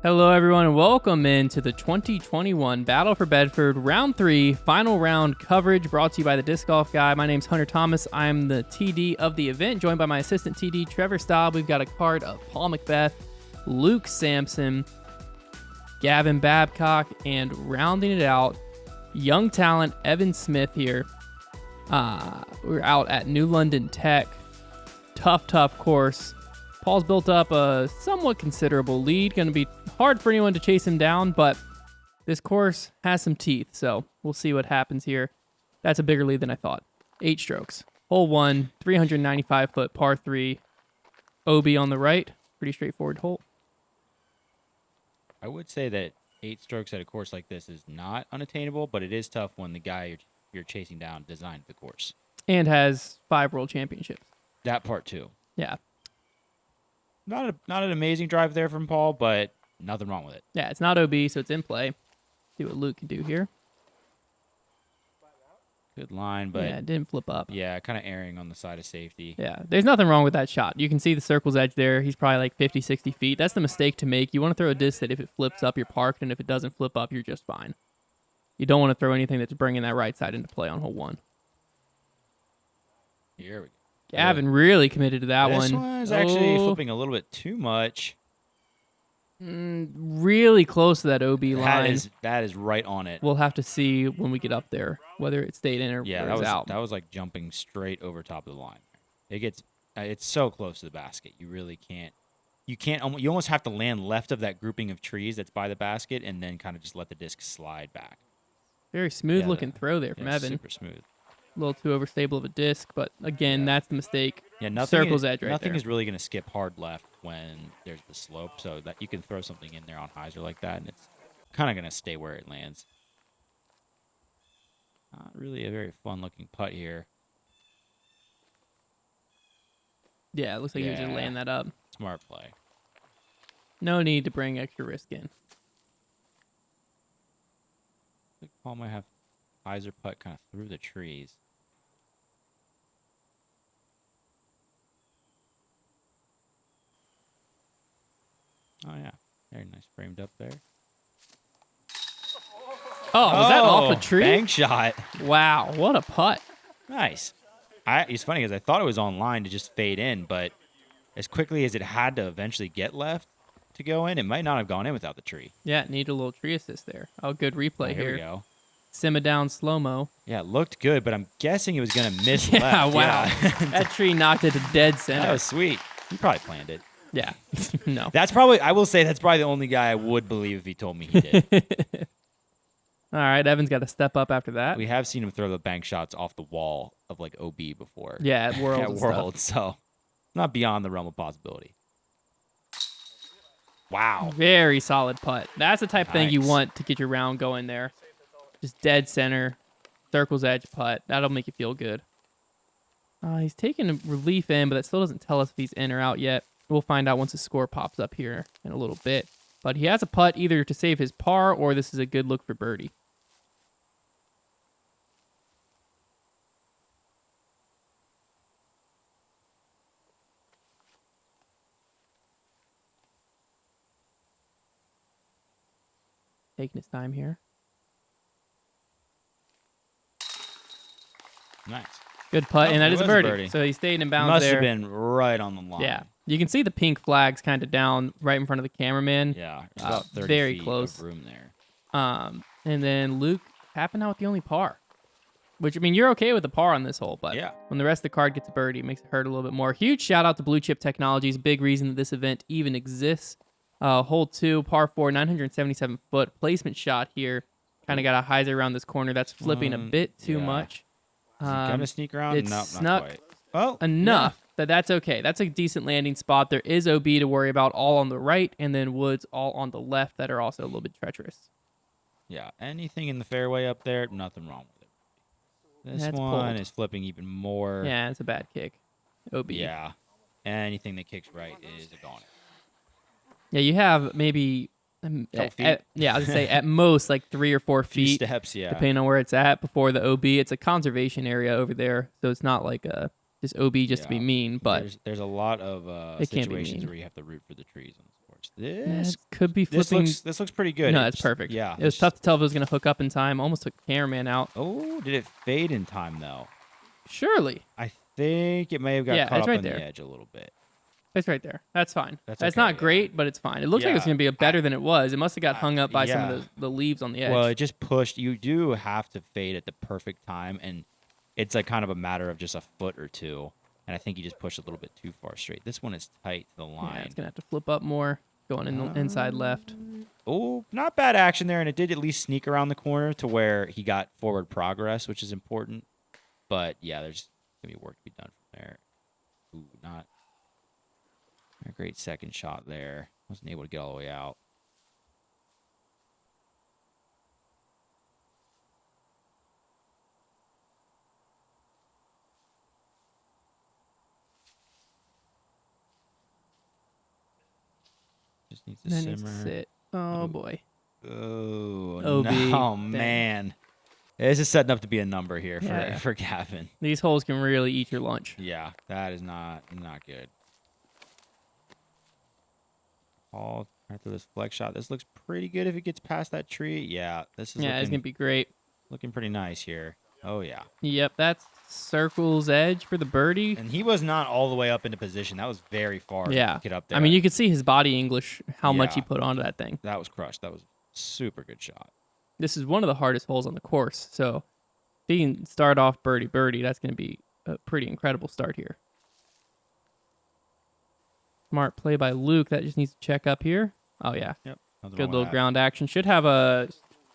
Hello, everyone, and welcome into the 2021 Battle for Bedford Round 3 Final Round coverage brought to you by the Disc Golf Guy. My name's Hunter Thomas. I'm the TD of the event, joined by my assistant TD, Trevor Staub. We've got a card of Paul McBeth, Luke Samson, Gavin Babcock, and rounding it out, young talent Evan Smith here. We're out at New London Tech. Tough course. Paul's built up a somewhat considerable lead. Going to be hard for anyone to chase him down, but this course has some teeth, so we'll see what happens here. That's a bigger lead than I thought. 8 strokes. Hole 1, 395-foot par 3. OB on the right. Pretty straightforward hole. I would say that 8 strokes at a course like this is not unattainable, but it is tough when the guy you're chasing down designed the course. And has 5 world championships. That part too. Yeah. Not an amazing drive there from Paul, but nothing wrong with it. Yeah, it's not OB, so it's in play. See what Luke can do here. Good line, but yeah, it didn't flip up. Yeah, kind of erring on the side of safety. Yeah, there's nothing wrong with that shot. You can see the circle's edge there. He's probably like 50, 60 feet. That's the mistake to make. You want to throw a disc that if it flips up, you're parked, and if it doesn't flip up, you're just fine. You don't want to throw anything that's bringing that right side into play on hole 1. Here we go. Gavin really committed to that one. This one is actually flipping a little bit too much. Really close to that OB line. That is right on it. We'll have to see when we get up there whether it stayed in or out. That was like jumping straight over top of the line. It's so close to the basket. You really can't. You almost have to land left of that grouping of trees that's by the basket and then kind of just let the disc slide back. Very smooth looking throw there from Evan. Super smooth. A little too overstable of a disc, but again, that's the mistake. Yeah, Circle's edge right there. Nothing is really going to skip hard left when there's the slope, so that you can throw something in there on hyzer like that, and it's kind of going to stay where it lands. Not really a very fun-looking putt here. Yeah, it looks like he was just laying that up. Smart play. No need to bring extra risk in. I think Paul might have hyzer putt kind of through the trees. Oh, yeah. Very nice framed up there. Oh, was that off a tree? Bank shot. Wow, what a putt. Nice. It's funny because I thought it was on line to just fade in, but as quickly as it had to eventually get left to go in, it might not have gone in without the tree. Yeah, need a little tree assist there. Oh, good replay here. Here we go. Simmer down slow-mo. Yeah, it looked good, but I'm guessing it was going to miss yeah, left. Wow. Yeah. That tree knocked it to dead center. That was sweet. You probably planned it. Yeah. No. I will say that's probably the only guy I would believe if he told me he did. All right, Evan's got to step up after that. We have seen him throw the bank shots off the wall of like OB before. Yeah, at Worlds. At Worlds, so not beyond the realm of possibility. Wow. Very solid putt. That's the type of thing you want to get your round going there. Just dead center, circle's edge putt. That'll make you feel good. He's taking a relief in, but that still doesn't tell us if he's in or out yet. We'll find out once the score pops up here in a little bit. But he has a putt either to save his par or this is a good look for birdie. Taking his time here. Nice. Good putt, and that is a birdie. So he stayed in bounds there. Must have been right on the line. Yeah. You can see the pink flags kind of down right in front of the cameraman. Yeah. About 30 very feet close. Of room there. And then Luke tapping out with the only par. Which, I mean, you're okay with the par on this hole, but when the rest of the card gets a birdie, it makes it hurt a little bit more. Huge shout out to Bluechip Technologies. Big reason that this event even exists. Hole 2, par 4, 977-foot placement shot here. Kind of got a hyzer around this corner. That's flipping a bit too much. Is it going to sneak around? It's not snuck quite. Oh, enough that that's okay. That's a decent landing spot. There is OB to worry about all on the right, and then woods all on the left that are also a little bit treacherous. Yeah, anything in the fairway up there, nothing wrong with it. This one is flipping even more. Yeah, it's a bad kick. OB. Yeah, anything that kicks right is a goner. Yeah, you have maybe, I was going to say at most like 3 or 4 feet. Few steps, yeah. Depending on where it's at before the OB. It's a conservation area over there, so it's not like just OB just to be mean. But there's a lot of situations where you have to root for the trees on the sport. This could be flipping. this looks pretty good. No, that's perfect. Yeah. It was tough to tell if it was going to hook up in time. Almost took cameraman out. Oh, did it fade in time though? Surely. I think it may have got caught it's up right on there. the edge a little bit. It's right there. That's fine. That's okay, not great, but it's fine. It looks like it was Yeah. going to be better than it was. It must have got hung up by some yeah. of the leaves on the edge. Well, it just pushed. You do have to fade at the perfect time, and it's like kind of a matter of just a foot or two. And I think you just pushed a little bit too far straight. This one is tight to the line. Yeah, it's going to have to flip up more, going in the inside left. Oh, not bad action there, and it did at least sneak around the corner to where he got forward progress, which is important. But yeah, there's going to be work to be done from there. Ooh, not a great second shot there. Wasn't able to get all the way out. Just needs to Then simmer. needs to sit. Oh, boy. Oh, OB. no, Dang. man. This is setting up to be a number here Yeah. for Gavin. These holes can really eat your lunch. Yeah, that is not good. Paul, after this flex shot, this looks pretty good if it gets past that tree. Yeah, this is Yeah, it's going to be great. looking pretty nice here. Oh, yeah. Yep, that's circle's edge for the birdie. And he was not all the way up into position. That was very far Yeah. to get up there. I mean, you could see his body English, how much he Yeah. put onto that thing. That was crushed. That was a super good shot. This is one of the hardest holes on the course. So if he can start off birdie, that's going to be a pretty incredible start here. Smart play by Luke. That just needs to check up here. Oh, yeah. Yep. Nothing Good wrong with little that. ground action. Should have a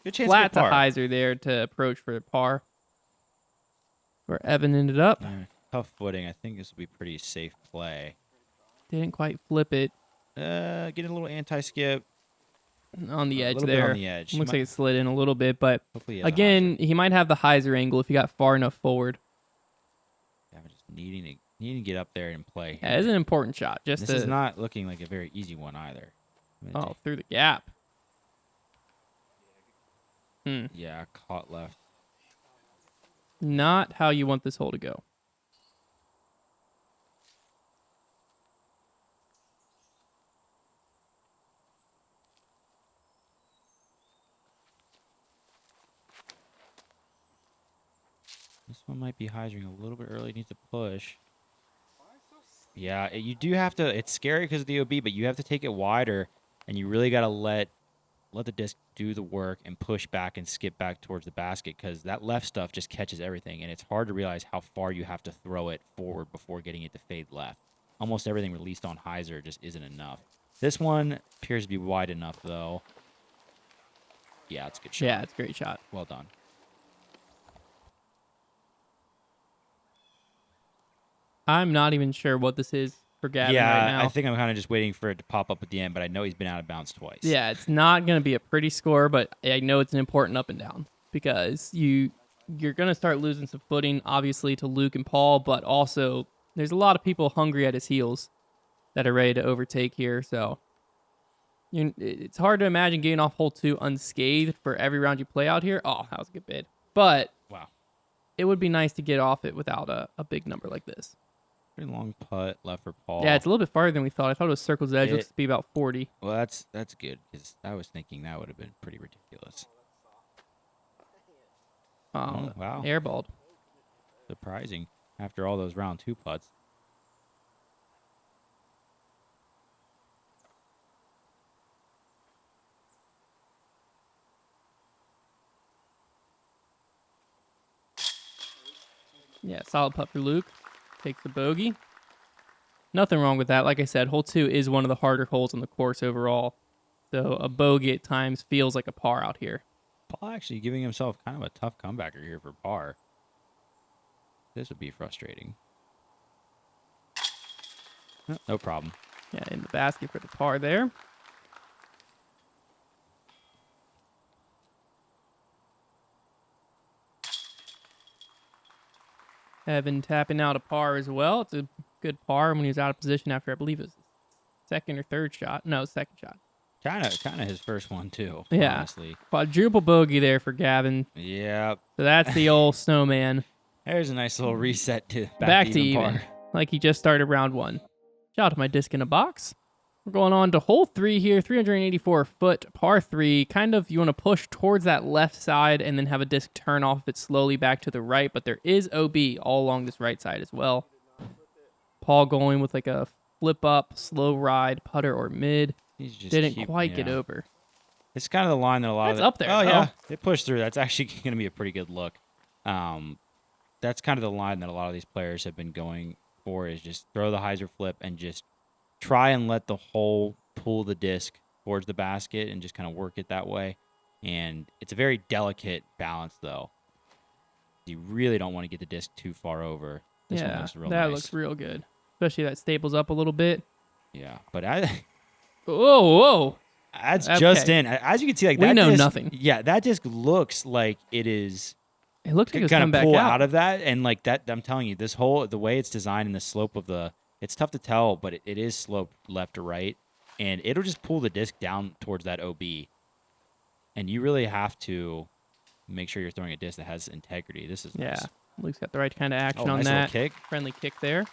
Good chance flat to to get par. hyzer there to approach for par. Where Evan ended up. Yeah, tough footing. I think this will be pretty safe play. Didn't quite flip it Getting a little anti-skip. on the A edge little bit there. on the edge. He Looks might- like it slid in a little bit, but Hopefully he has a again, he might have the hyzer angle if he got far enough forward. Yeah, we're just needing to get up there and play. Yeah, it's an important shot. Just This to, is not looking like a very easy one either. I'm gonna through the gap. yeah, caught left. Not how you want this hole to go. This one might be hyzering a little bit early. Needs to push. Yeah, you do have to. It's scary because of the OB, but you have to take it wider, and you really got to let the disc do the work and push back and skip back towards the basket because that left stuff just catches everything, and it's hard to realize how far you have to throw it forward before getting it to fade left. Almost everything released on hyzer just isn't enough. This one appears to be wide enough, though. Yeah, it's a good shot. Yeah, it's a great shot. Well done. I'm not even sure what this is for Gavin Yeah, right now. I think I'm kind of just waiting for it to pop up at the end, but I know he's been out of bounds twice. Yeah, it's not going to be a pretty score, but I know it's an important up and down because you're going to start losing some footing, obviously, to Luke and Paul, but also there's a lot of people hungry at his heels that are ready to overtake here. So it's hard to imagine getting off hole 2 unscathed for every round you play out here. Oh, that was a good bid. But Wow. it would be nice to get off it without a big number like this. Pretty long putt left for Paul. Yeah, it's a little bit farther than we thought. I thought it was circle's edge. It looks to be about 40. Well, that's good because I was thinking that would have been pretty ridiculous. Oh, wow. Airballed. Surprising after all those round 2 putts. Yeah, solid putt for Luke. Takes the bogey. Nothing wrong with that. Like I said, hole 2 is one of the harder holes on the course overall. So a bogey at times feels like a par out here. Paul actually giving himself kind of a tough comebacker here for par. This would be frustrating. No problem. Yeah, in the basket for the par there. Evan tapping out a par as well. It's a good par when he was out of position after, I believe, his second or third shot. No, second shot. Kind of his first one too. Yeah. Honestly. Quadruple bogey there for Gavin. Yeah. So that's the old snowman. There's a nice little reset to Back to even even. par. Like he just started round 1. Shout out to my disc in a box. We're going on to hole 3 here, 384-foot par 3. Kind of, you want to push towards that left side and then have a disc turn off of it slowly back to the right, but there is OB all along this right side as well. Paul going with like a flip up, slow ride, putter or mid. Didn't quite get over. It's kind of the line that a lot of up there. Oh, yeah. It pushed through. That's actually going to be a pretty good look. That's kind of the line that a lot of these players have been going for, is just throw the hyzer flip and just try and let the hole pull the disc towards the basket and just kind of work it that way. And it's a very delicate balance, though. You really don't want to get the disc too far over. This one looks real nice. That looks real good. Especially that staples up a little bit. Yeah, but whoa. That's just in. As you can see, like we that know disc, nothing. Yeah, that disc looks like it is. It looks like it's kind coming of back pull out of that, and like that. I'm telling you, this whole the way it's designed and the slope of it's tough to tell, but it is sloped left to right, and it'll just pull the disc down towards that OB. And you really have to make sure you're throwing a disc that has integrity. This is nice. Luke's got the right kind of action on nice that. Little kick. Friendly kick there.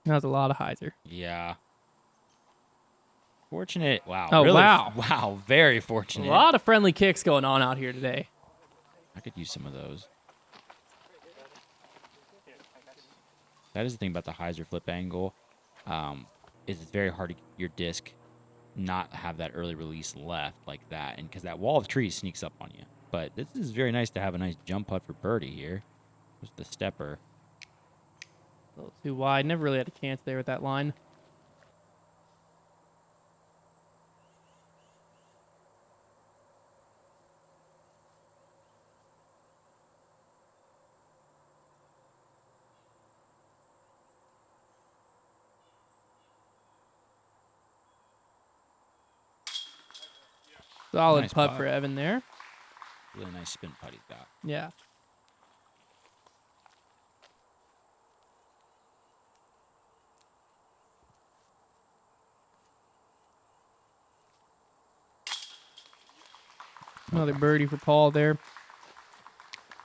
That was a lot of hyzer. Yeah. Fortunate. Wow. Oh, really, wow. Wow. Very fortunate. A lot of friendly kicks going on out here today. I could use some of those. That is the thing about the hyzer flip angle. Is it's very hard to get your disc not have that early release left like that, and because that wall of trees sneaks up on you. But this is very nice to have a nice jump putt for birdie here. Just the stepper. A little too wide. Never really had a chance there with that line. Solid Nice putt putt. for Evan there. Really nice spin putt he's got. Yeah. Another birdie for Paul there.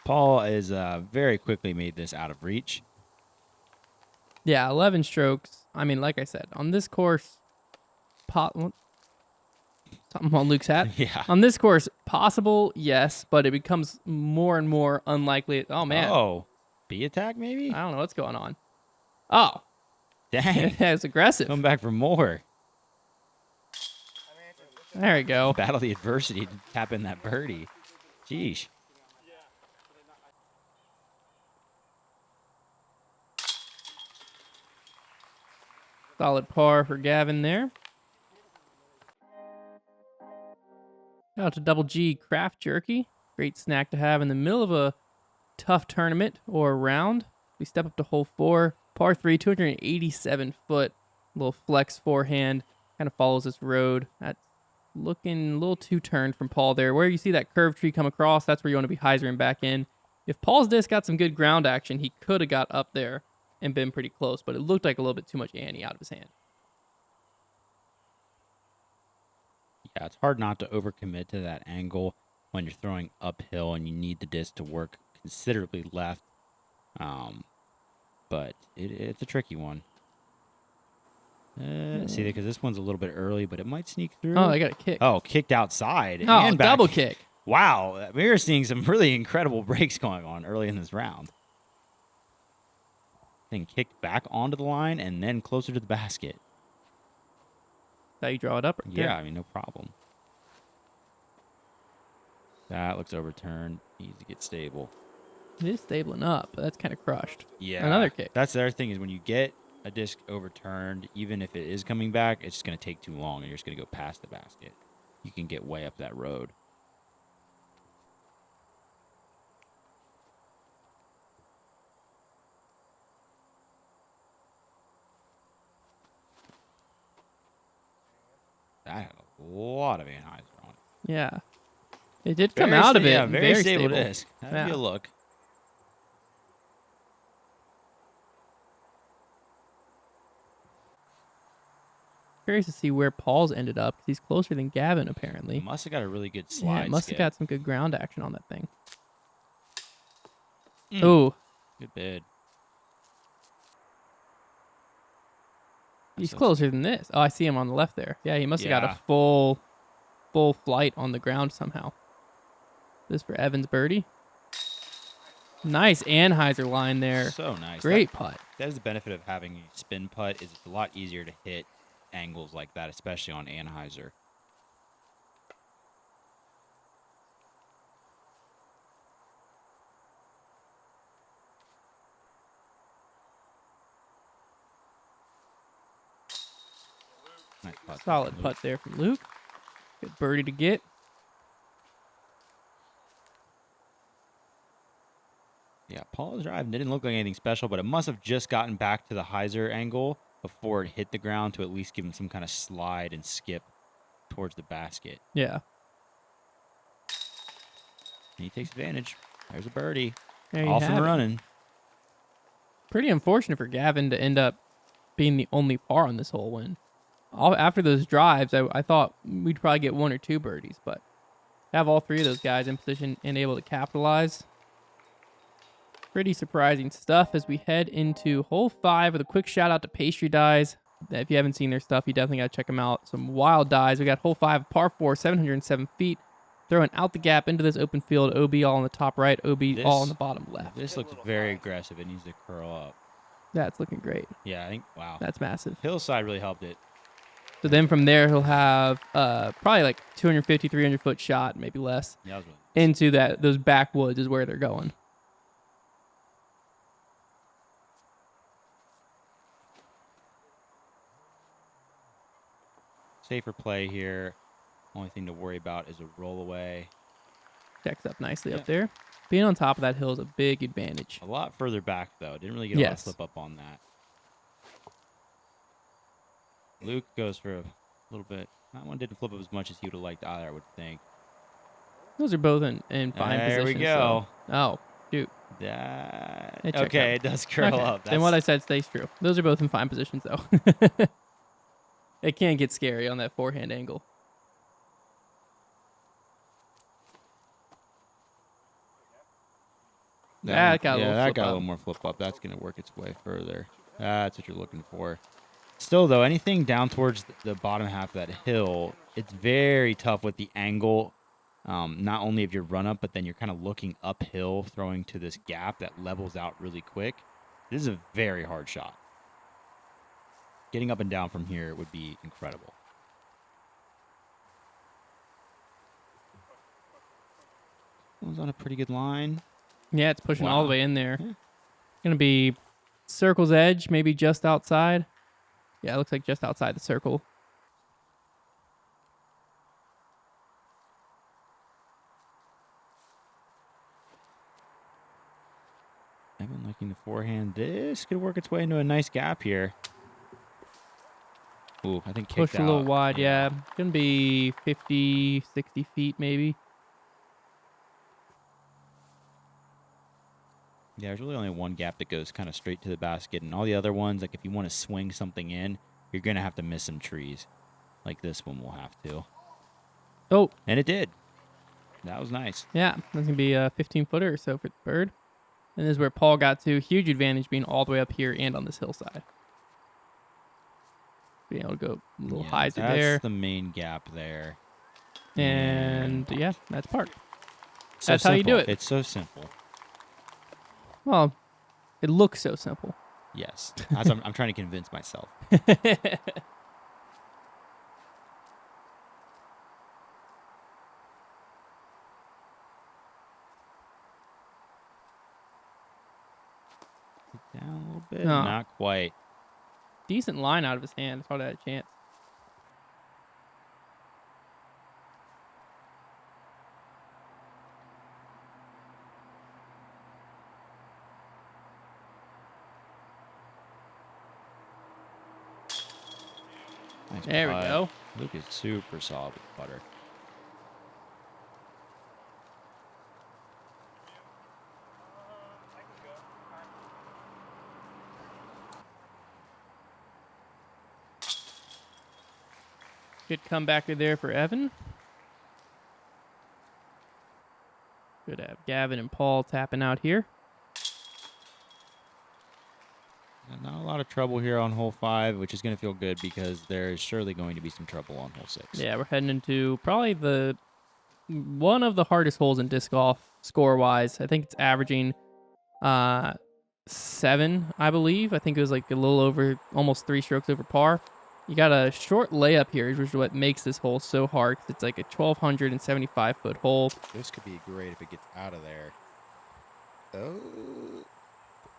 Paul is very quickly made this out of reach. Yeah, 11 strokes. I mean, like I said, on this course, something on Luke's hat. Yeah. On this course, possible, yes, but it becomes more and more unlikely. Oh, man. Oh, B attack maybe? I don't know what's going on. Oh. Dang. It's aggressive. Come back for more. There we go. Battle the adversity to tap in that birdie. Jeesh. Solid par for Gavin there. Out to Double G Craft Jerky. Great snack to have in the middle of a tough tournament or round. We step up to hole 4. Par 3, 287 foot. Little flex forehand. Kind of follows this road. That's looking a little too turned from Paul there. Where you see that curved tree come across, that's where you want to be hyzering back in. If Paul's disc got some good ground action, he could have got up there and been pretty close, but it looked like a little bit too much ante out of his hand. Yeah, it's hard not to overcommit to that angle when you're throwing uphill and you need the disc to work considerably left. But it's a tricky one. See, because this one's a little bit early, but it might sneak through. Oh, I got a kick. Oh, kicked outside. Oh, and back. double kick. Wow, we're seeing some really incredible breaks going on early in this round. Then kicked back onto the line and then closer to the basket. How you draw it up right there. Yeah, I mean, no problem. That looks overturned. Needs to get stable. It is stabling up, but that's kind of crushed. Yeah. Another kick. That's the other thing is when you get a disc overturned, even if it is coming back, it's just going to take too long and you're just going to go past the basket. You can get way up that road. That had a lot of anhyzer on it. Yeah. It did come out of it. Yeah, very stable stable. disc. That'd be a look. Curious to see where Paul's ended up, 'cause he's closer than Gavin, apparently. Must have got a really good Yeah, slide must have skip. got some good ground action on that thing. Mm. Oh, Good bid. he's So closer than this. Oh, I see him on the left there. Yeah, he must have got Yeah. a full flight on the ground somehow. This for Evans birdie. Nice Anheuser line there. So nice. Great putt. That is the benefit of having a spin putt. Is it's a lot easier to hit angles like that, especially on Anheuser. Nice putt. Solid putt there from Luke. Good birdie to get. Yeah, Paul's drive didn't look like anything special, but it must have just gotten back to the hyzer angle before it hit the ground to at least give him some kind of slide and skip towards the basket. Yeah. And he takes advantage. There's a birdie. There you Off have and it. running. Pretty unfortunate for Gavin to end up being the only par on this hole when after those drives, I thought we'd probably get 1 or 2 birdies, but have all 3 of those guys in position and able to capitalize. Pretty surprising stuff as we head into hole 5 with a quick shout out to Pastry Dyes. If you haven't seen their stuff, you definitely got to check them out. Some wild dies. We got hole 5, par 4, 707 feet. Throwing out the gap into this open field. OB all on the top right, OB all on the bottom left. This looks very aggressive. It needs to curl up. That's looking great. Yeah, I think, wow. That's massive. Hillside really helped it. So then from there, he'll have probably like 250, 300 foot shot, maybe less, Yeah, that was really into those backwoods is where they're going. safer play here. Only thing to worry about is a roll away. Checks up nicely up there. Being on top of that hill is a big advantage. A lot further back, though. Didn't really get a lot of slip up on that. Luke goes for a little bit. That one didn't flip up as much as he would have liked either, I would think. Those are both in fine positions. There we go. So. Oh, shoot. That, It checked okay, out. it does curl Okay. up. Then what I said stays true. Those are both in fine positions, though. It can get scary on that forehand angle. That got a little more flip up. That's going to work its way further. That's what you're looking for. Still, though, anything down towards the bottom half of that hill, it's very tough with the angle, not only of your run-up, but then you're kind of looking uphill, throwing to this gap that levels out really quick. This is a very hard shot. Getting up and down from here would be incredible. Was on a pretty good line. Yeah, it's pushing all the Wow. way in there. Yeah. Going to be circle's edge, maybe just outside. Yeah, it looks like just outside the circle. Evan liking the forehand. This could work its way into a nice gap here. Ooh, I think Pushed kicked a little out. wide, yeah. Going to be 50, 60 feet maybe. Yeah, there's really only one gap that goes kind of straight to the basket, and all the other ones, like if you want to swing something in, you're going to have to miss some trees. Like this one will have to. Oh, And it did. That was nice. yeah. That's going to be a 15-footer or so for the bird. And this is where Paul got to. Huge advantage being all the way up here and on this hillside. Being able to go a little higher there. That's the main gap there. And yeah, that's part. So That's how you do simple. it. It's so simple. Well, it looks so simple. Yes. As I'm trying to convince myself. Down a little bit. No. Not quite. Decent line out of his hand. Thought I had a chance. Nice There we putt. go. Luke is super solid with the putter. Good comebacker there for Evan. Good to have Gavin and Paul tapping out here. Not a lot of trouble here on hole 5, which is going to feel good because there is surely going to be some trouble on hole 6. Yeah, we're heading into probably one of the hardest holes in disc golf score-wise. I think it's averaging 7, I believe. I think it was like a little over, almost 3 strokes over par. You got a short layup here, which is what makes this hole so hard. 'Cause it's like a 1,275-foot hole. This could be great if it gets out of there. Oh.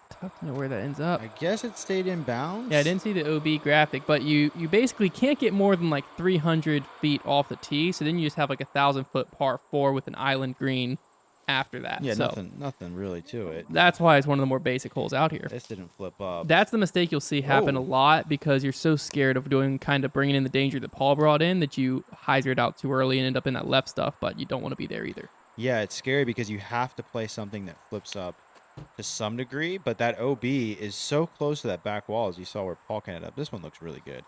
Tough to know where that ends up. I guess it stayed in bounds. Yeah, I didn't see the OB graphic, but you basically can't get more than like 300 feet off the tee, so then you just have like a 1,000-foot par 4 with an island green after that. Yeah, so nothing really to it. that's why it's one of the more basic holes out here. This didn't flip up. That's the mistake you'll see happen a lot because you're so scared of bringing in the danger that Paul brought in that you hyzer it out too early and end up in that left stuff, but you don't want to be there either. Yeah, it's scary because you have to play something that flips up to some degree, but that OB is so close to that back wall as you saw where Paul ended up. This one looks really good.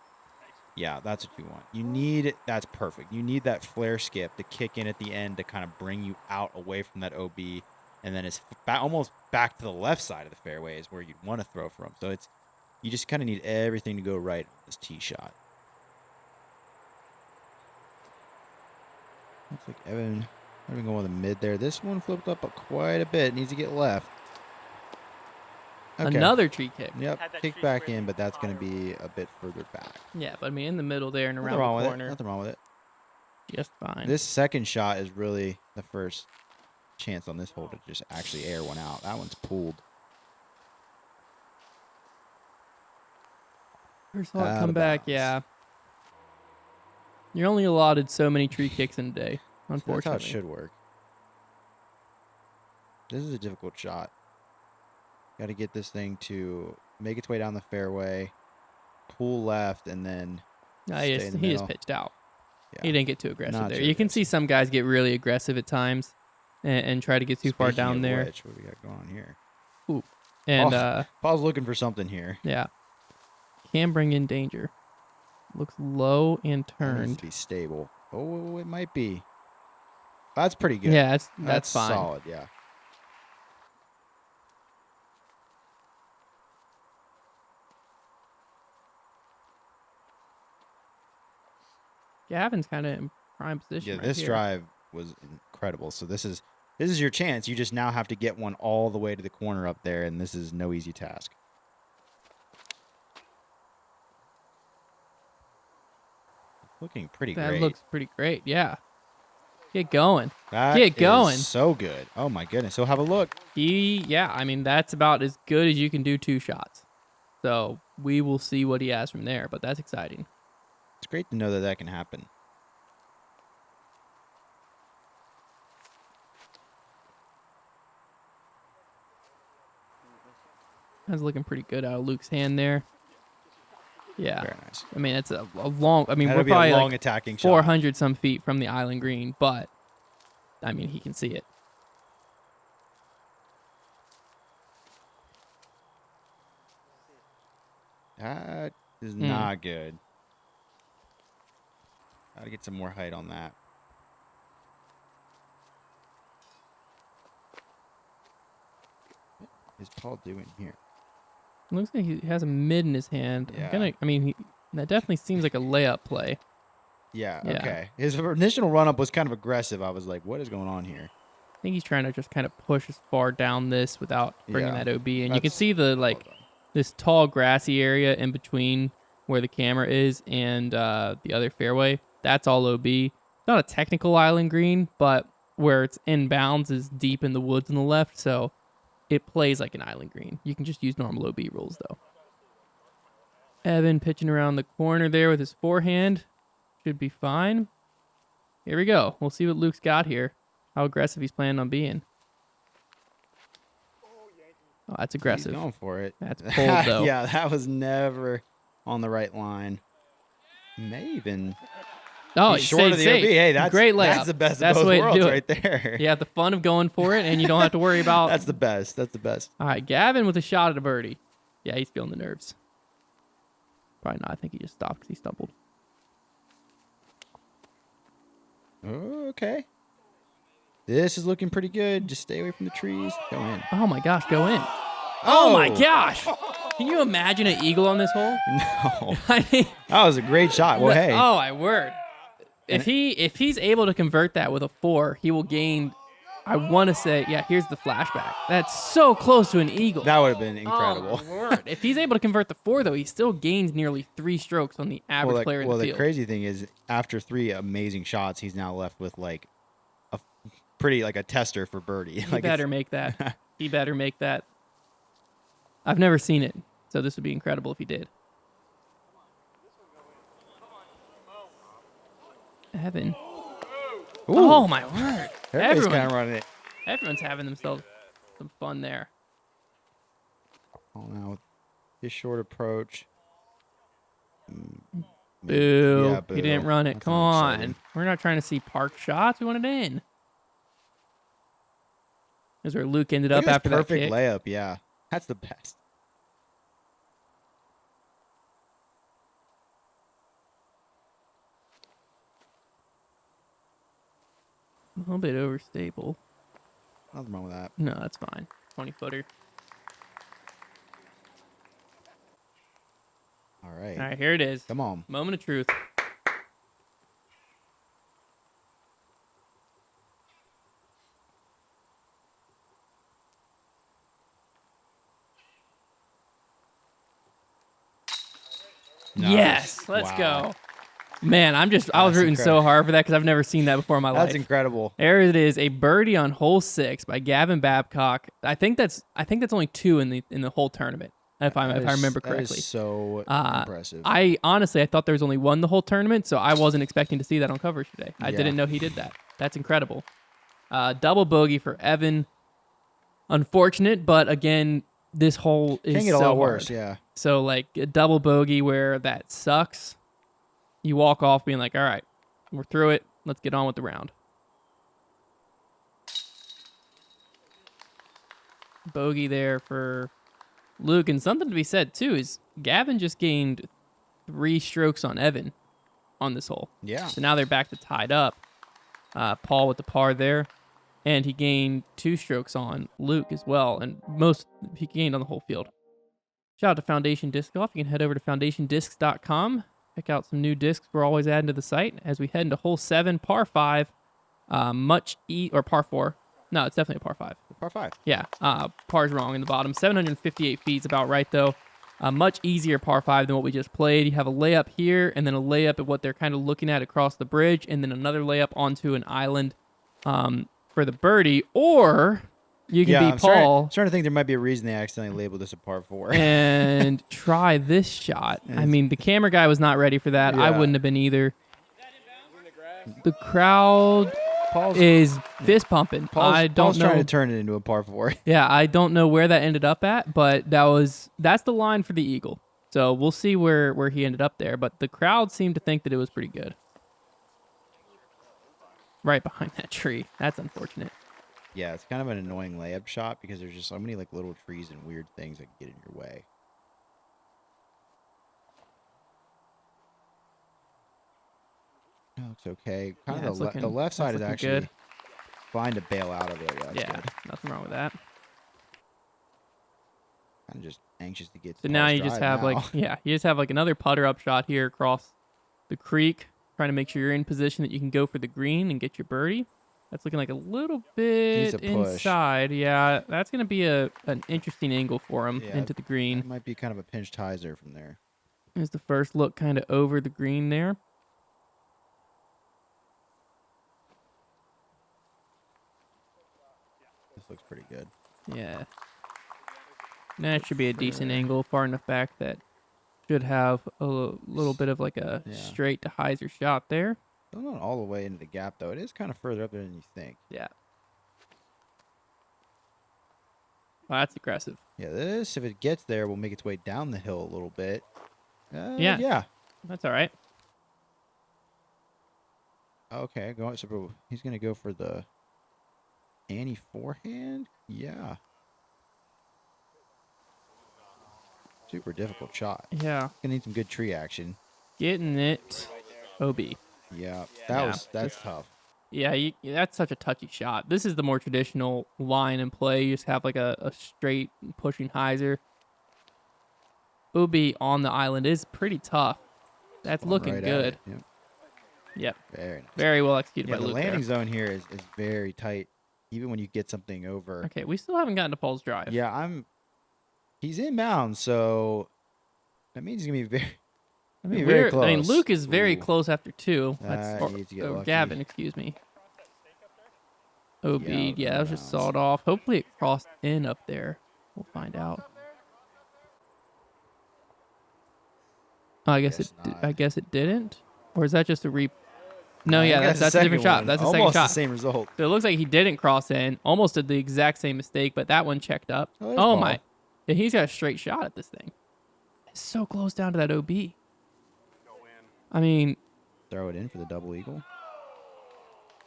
Yeah, that's what you want. That's perfect. You need that flare skip to kick in at the end to kind of bring you out away from that OB, and then it's almost back to the left side of the fairway is where you'd want to throw from. So you just kind of need everything to go right on this tee shot. Looks like Evan going with the mid there. This one flipped up quite a bit. Needs to get left. Okay. Another tree kick. Yep, kick back in, but that's going to be a bit further back. Yeah, but I mean, in the middle there and Nothing around wrong the with corner. Nothing wrong with it. Just fine. This second shot is really the first chance on this hole to just actually air one out. That one's pulled. First saw it come back, yeah. You're only allotted so many tree kicks in a day, unfortunately. That's how it should work. This is a difficult shot. Got to get this thing to make its way down the fairway, pull left, and then stay in the he middle. just pitched out. Yeah. He didn't get too aggressive Not there. too You can see aggressive. some guys get really aggressive at times and try to get too far Speaking down of there. which, what do we got going on here? Ooh. And Paul's looking for something here. yeah, can bring in danger. Looks low and It needs turned. to be stable. Oh, it might be. That's pretty good. Yeah, that's fine. Solid, yeah. Gavin's kind of in prime position. Yeah, right this here. drive was incredible. So this is your chance. You just now have to get one all the way to the corner up there, and this is no easy task. Looking pretty That great. looks pretty great. Yeah, get going. That Get going. is so good. Oh my goodness. So have a look. I mean, that's about as good as you can do 2 shots. So we will see what he has from there, but that's exciting. It's great to know that can happen. That's looking pretty good out of Luke's hand there. Yeah. Very nice. I mean, it's a long. I mean, That'll we're be a probably long like attacking shot. 400 some feet from the island green, but I mean, he can see it. That is not good. Gotta get some more height on that. What is Paul doing here? It looks like he has a mid in his hand. Yeah. That definitely seems like a layup play. Yeah, Yeah. okay. His initial run-up was kind of aggressive. I was like, what is going on here? I think he's trying to just kind of push as far down this without bringing Yeah. that OB. And you can That's see the well done. this tall grassy area in between where the camera is and the other fairway. That's all OB. Not a technical island green, but where it's in bounds is deep in the woods on the left, so it plays like an island green. You can just use normal OB rules though. Evan pitching around the corner there with his forehand. Should be fine. Here we go. We'll see what Luke's got here. How aggressive he's planning on being. Oh, that's aggressive. He's going for it. That's pulled, though. Yeah, that was never on the right line. May even Oh, be he short stayed of the safe. OB. Hey, that's Great layup. That's the best That's of the way both to do worlds it. right there. You have the fun of going for it, and you don't have to worry about... That's the best. That's the best. All right, Gavin with a shot at a birdie. Yeah, he's feeling the nerves. Probably not. I think he just stopped because he stumbled. Oh, okay. This is looking pretty good. Just stay away from the trees. Go in. Oh my gosh, go in. Oh my gosh. Can you imagine an eagle on this hole? No. I mean, That was a great shot. Well, hey. oh my word. If he's able to convert that with a 4, he will gain, I want to say, yeah, here's the flashback. That's so close to an eagle. That would have been incredible. Oh my word. If he's able to convert the 4, though, he still gains nearly 3 strokes on the average player in the field. Well, the crazy thing is, after 3 amazing shots, he's now left with like a tester for birdie. He better make that. He better make that. I've never seen it, so this would be incredible if he did. Evan. Ooh. Oh my word! Everybody's kind of running it. Everyone's having themselves some fun there. Oh, now with his short approach. Boo. Yeah, boo. He didn't run it. That's Come not on. exciting. We're not trying to see park shots. We want it in. Here's where Luke ended up Look at after this that perfect kick. layup. Yeah, that's the best. A little bit overstable. Nothing wrong with that. No, that's fine. 20-footer. All right. All right, here it is. Come on. Moment of truth. Nice. Yes, let's Wow. go. Man, I was That's rooting so incredible. hard for that because I've never seen that before in my life. That's incredible. There it is, a birdie on hole 6 by Gavin Babcock. I think that's only 2 in the whole tournament, if I remember correctly. That is so impressive. I honestly thought there was only 1 the whole tournament, so I wasn't expecting to see that on coverage today. I Yeah. didn't know he did that. That's incredible. Double bogey for Evan. Unfortunate, but again, this hole is Can get a so lot hard. worse. Yeah. So like a double bogey where that sucks, you walk off being like, all right, we're through it. Let's get on with the round. Bogey there for Luke. And something to be said, too, is Gavin just gained 3 strokes on Evan on this hole. Yeah. So now they're back to tied up. Paul with the par there. And he gained 2 strokes on Luke as well. And he gained on the whole field. Shout out to Foundation Disc Golf. You can head over to foundationdiscs.com. Check out some new discs we're always adding to the site as we head into hole 7, par 5. Or par 4. No, it's definitely a par 5. Par 5. Yeah, par's wrong in the bottom. 758 feet is about right, though. A much easier par 5 than what we just played. You have a layup here, and then a layup at what they're kind of looking at across the bridge, and then another layup onto an island for the birdie. Or you can be Paul. I'm starting to think there might be a reason they accidentally labeled this a par 4. And try this shot. I mean, the camera guy was not ready for that. I Yeah. wouldn't have been either. The crowd is fist pumping. Paul's trying to turn it into a par 4. Yeah, I don't know where that ended up at, but that's the line for the eagle. So we'll see where he ended up there. But the crowd seemed to think that it was pretty good. Right behind that tree. That's unfortunate. Yeah, it's kind of an annoying layup shot because there's just so many like little trees and weird things that can get in your way. That looks okay. Kind Yeah, of the left side is looking actually good. fine to bail out of it. Yeah, that's Yeah, good. nothing wrong with that. Kind of just anxious to get to So the now past you just drive have now. you just have like another putter up shot here across the creek, trying to make sure you're in position that you can go for the green and get your birdie. That's looking like a little Needs bit a push. inside. Yeah, that's going to be an interesting angle for him Yeah, into the green. It might be kind of a pinched hyzer from there. There's the first look kind of over the green there. This looks pretty good. Yeah. That should be a decent angle, far enough back that should have a little bit of like a Yeah. straight to hyzer shot there. Still not all the way into the gap, though. It is kind of further up there than you think. Yeah. Well, that's aggressive. Yeah, this, if it gets there, will make its way down the hill a little bit. Yeah. Yeah. That's all right. Okay, so he's going to go for the Annie forehand? Yeah. Super difficult shot. Yeah. Going to need some good tree action. Getting it. OB. Yeah, Yeah, that's tough. Yeah, that's such a touchy shot. This is the more traditional line and play. You just have like a straight pushing hyzer. OB on the island is pretty tough. That's Going looking right at good. it. Yep. Yep. Very nice. Very well executed Yeah, by the Luke landing there. zone here is very tight, even when you get something over. Okay, we still haven't gotten to Paul's drive. Yeah, he's inbound, so that means he's gonna be very close. Luke is very Ooh, close after 2. needs to get lucky. Gavin, excuse me. OB, yeah, that was just bounds. sawed off. Hopefully it crossed in up there. We'll find out. Oh, I guess it didn't. Or is that just a re? No, yeah, that's a different shot. That's the second Almost shot. the same result. So it looks like he didn't cross in. Almost did the exact same mistake, but that one checked up. Oh, there's Oh Paul. my! Yeah, he's got a straight shot at this thing. It's so close down to that OB. I mean, Throw it in for the double eagle.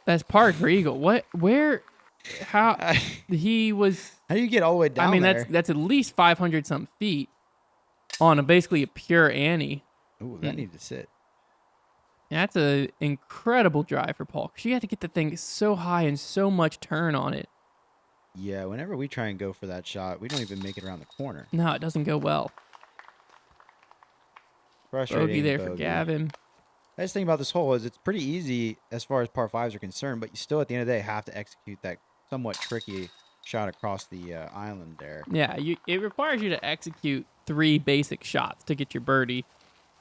that's par for eagle. What? Where? How? He was. How do you get all the way down? I mean, there? that's at least 500 some feet on basically a pure Annie. Ooh, that needed to sit. That's an incredible drive for Paul. She had to get the thing so high and so much turn on it. Yeah, whenever we try and go for that shot, we don't even make it around the corner. No, it doesn't go well. Frustrating. Bogey there for Gavin. The nice thing about this hole is it's pretty easy as far as par 5s are concerned, but you still, at the end of the day, have to execute that somewhat tricky shot across the island there. Yeah, it requires you to execute 3 basic shots to get your birdie,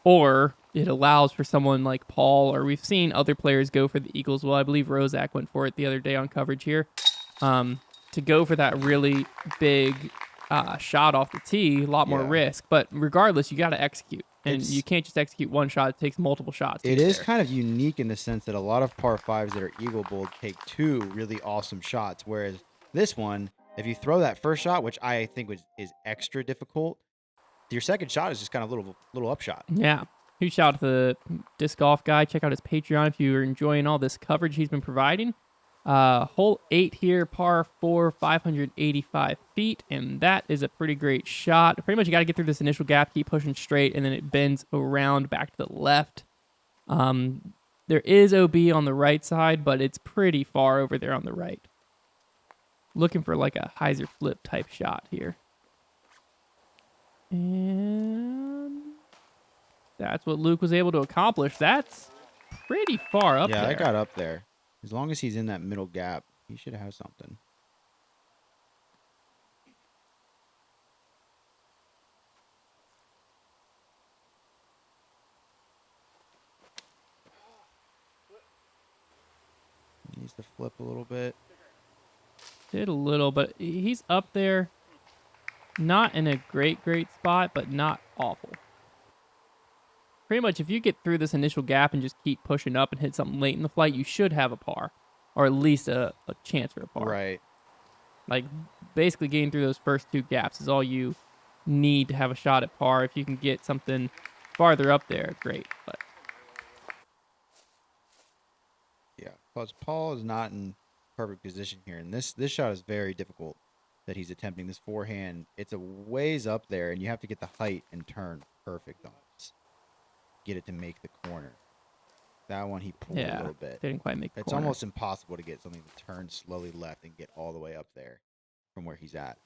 or it allows for someone like Paul, or we've seen other players go for the eagles. Well, I believe Rozak went for it the other day on coverage here, to go for that really big shot off the tee. A lot more risk, but regardless, you got to execute. And you can't just execute one shot. It takes multiple shots. It is kind of unique in the sense that a lot of par 5s that are eagle bowled take 2 really awesome shots, whereas this one, if you throw that first shot, which I think is extra difficult, your second shot is just kind of a little upshot. Yeah. Huge shout out to the disc golf guy. Check out his Patreon if you're enjoying all this coverage he's been providing. Hole 8 here, par 4, 585 feet, and that is a pretty great shot. Pretty much you got to get through this initial gap, keep pushing straight, and then it bends around back to the left. There is OB on the right side, but it's pretty far over there on the right. Looking for like a hyzer flip type shot here. And that's what Luke was able to accomplish. That's pretty far up there. Yeah, I got up there. As long as he's in that middle gap, he should have something. He needs to flip a little bit. Did a little, but he's up there. Not in a great spot, but not awful. Pretty much, if you get through this initial gap and just keep pushing up and hit something late in the flight, you should have a par. Or at least a chance for a par. Right. Like, basically getting through those first 2 gaps is all you need to have a shot at par. If you can get something farther up there, great. But yeah, because Paul is not in perfect position here, and this shot is very difficult that he's attempting. This forehand, it's a ways up there, and you have to get the height and turn perfect on this. Get it to make the corner. That one he pulled a little bit. Didn't quite make the It's corner. almost impossible to get something to turn slowly left and get all the way up there from where he's at.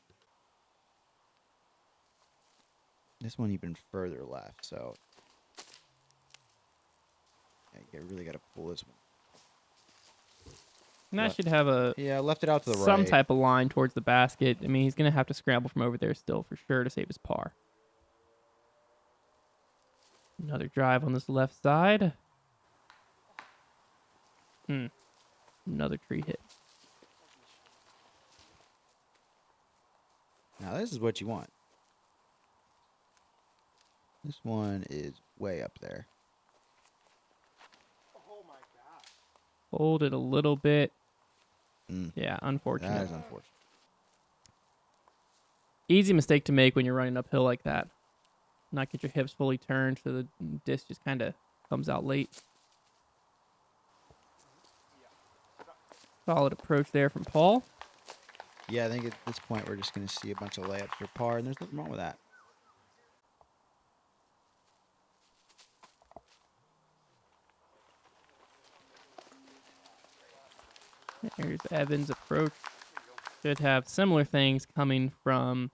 This one even further left, so yeah, you really got to pull this one. And that should have left it out to the right. some type of line towards the basket. I mean, he's going to have to scramble from over there still for sure to save his par. Another drive on this left side. Another tree hit. Now this is what you want. This one is way up there. Hold it a little bit. Yeah, unfortunate. That is unfortunate. Easy mistake to make when you're running uphill like that. Not get your hips fully turned so the disc just kind of comes out late. Solid approach there from Paul. Yeah, I think at this point we're just going to see a bunch of layups for par, and there's nothing wrong with that. There's Evan's approach. Should have similar things coming from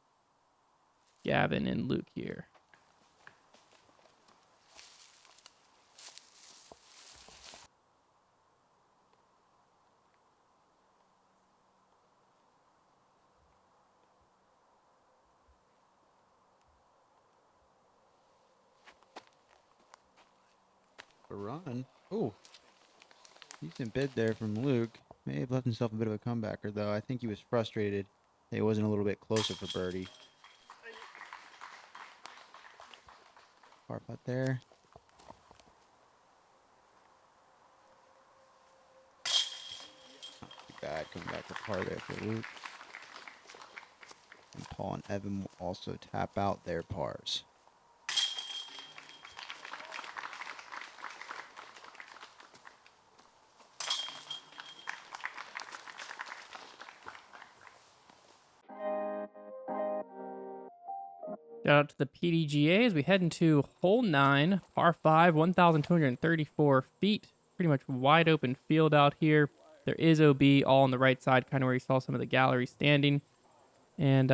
Gavin and Luke here. A run. Oh, decent bid there from Luke. May have left himself a bit of a comebacker, though. I think he was frustrated that he wasn't a little bit closer for birdie. Par putt there. Not too bad coming back to par there for Luke. And Paul and Evan will also tap out their pars. Shout out to the PDGA as we head into hole 9, par 5, 1,234 feet. Pretty much wide open field out here. There is OB all on the right side, kind of where you saw some of the gallery standing. And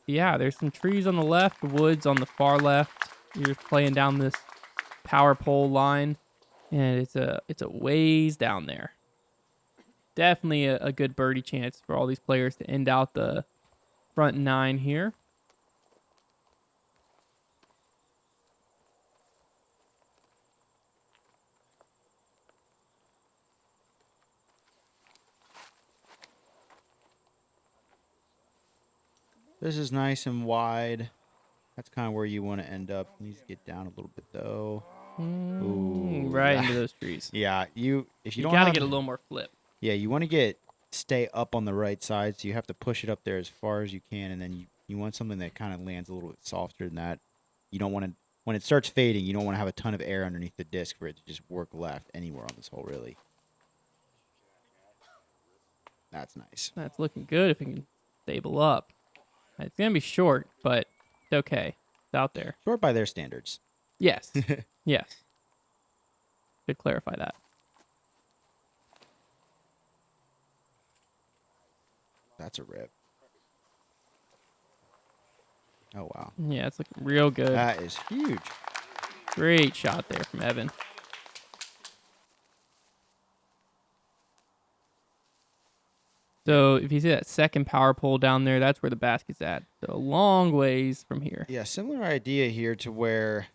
yeah, there's some trees on the left, woods on the far left. You're just playing down this power pole line, and it's a ways down there. Definitely a good birdie chance for all these players to end out the front 9 here. This is nice and wide. That's kind of where you want to end up. Needs to get down a little bit, though. Ooh, Right yeah. into those trees. Yeah, if you You don't got to have- get a little more flip. Yeah, you want to stay up on the right side, so you have to push it up there as far as you can, and then you want something that kind of lands a little bit softer than that. You don't want to, when it starts fading, you don't want to have a ton of air underneath the disc for it to just work left anywhere on this hole, really. That's nice. That's looking good if it can stable up. It's going to be short, but it's okay. It's out there. Short by their standards. Yes. Yes. Should clarify that. That's a rip. Oh, wow. Yeah, it's looking real good. That is huge. Great shot there from Evan. So if you see that second power pole down there, that's where the basket's at. So a long ways from here. Yeah, similar idea here to where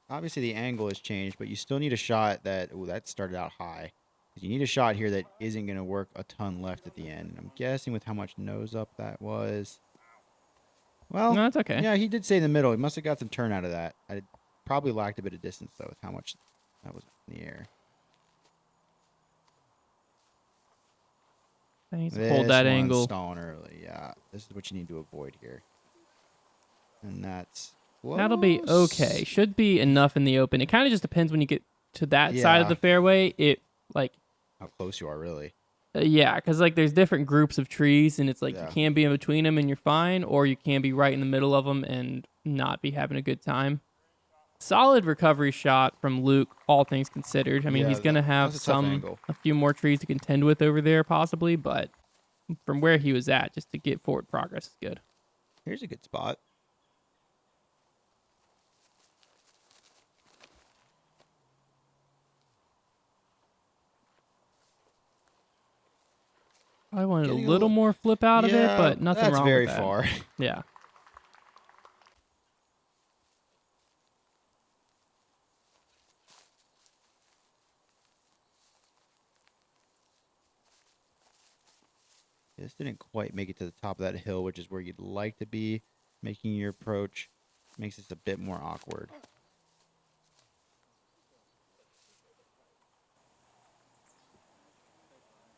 obviously the angle has changed, but you still need a shot that, ooh, that started out high. You need a shot here that isn't going to work a ton left at the end. I'm guessing with how much nose up that was. Well, No, that's okay. yeah, he did say in the middle. He must have got some turn out of that. I probably lacked a bit of distance, though, with how much that was in the air. I need to hold that This one's angle. stalling early. Yeah, this is what you need to avoid here. And that's close. That'll be okay. Should be enough in the open. It kind of just depends when you get to that side of Yeah. the fairway. It like How close you are, really. yeah, because like there's different groups of trees, and it's like Yeah. you can be in between them and you're fine, or you can be right in the middle of them and not be having a good time. Solid recovery shot from Luke, all things considered. I mean, Yeah, he's gonna that have was a tough angle. a few more trees to contend with over there possibly, but from where he was at, just to get forward progress is good. Here's a good spot. I wanted Getting a a little little- more flip out of it, Yeah, but nothing that's wrong very with that. far. Yeah. This didn't quite make it to the top of that hill, which is where you'd like to be. Making your approach makes this a bit more awkward.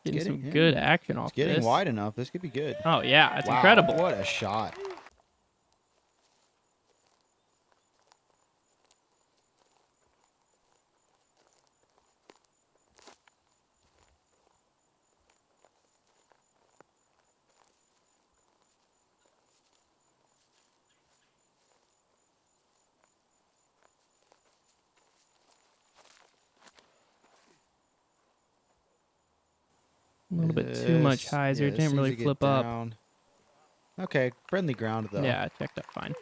Getting getting- some yeah. good action off It's getting this. wide enough. This could be good. Oh yeah, it's Wow, incredible. What a shot. A little bit too much hyzer. Yeah, It didn't really flip up. Okay, friendly ground though. Yeah, it checked up fine.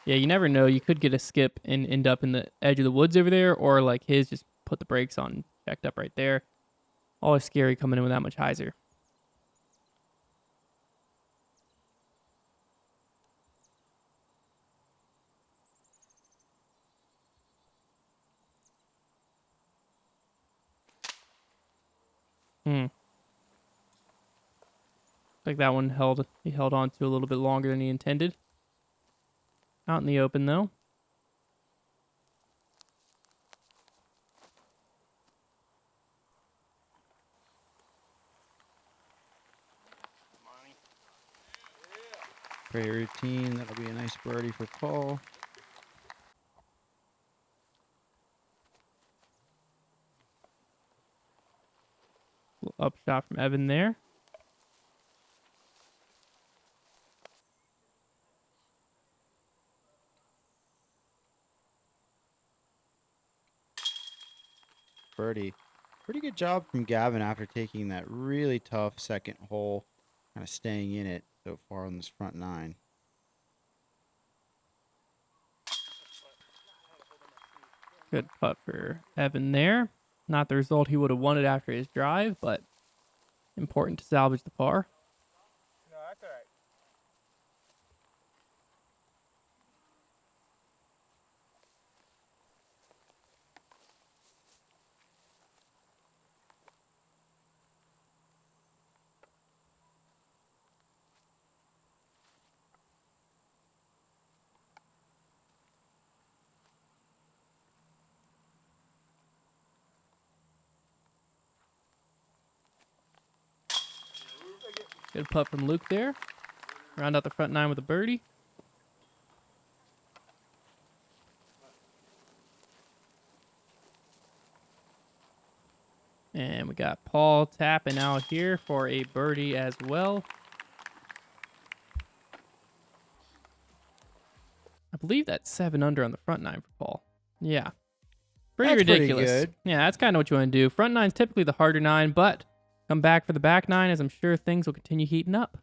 Yeah, you never know. You could get a skip and end up in the edge of the woods over there, or like his just put the brakes on, checked up right there. Always scary coming in with that much hyzer. Like that one he held on to a little bit longer than he intended. Out in the open though. Pretty routine. That'll be a nice birdie for Paul. Little up shot from Evan there. Birdie. Pretty good job from Gavin after taking that really tough second hole, kind of staying in it so far on this front nine. Good putt for Evan there. Not the result he would have wanted after his drive, but important to salvage the par. No, that's all right. Good putt from Luke there. Round out the front nine with a birdie. And we got Paul tapping out here for a birdie as well. I believe that's 7 under on the front nine for Paul. Yeah. Pretty That's pretty ridiculous. good. Yeah, that's kind of what you want to do. Front nine's typically the harder nine, but come back for the back nine as I'm sure things will continue heating up.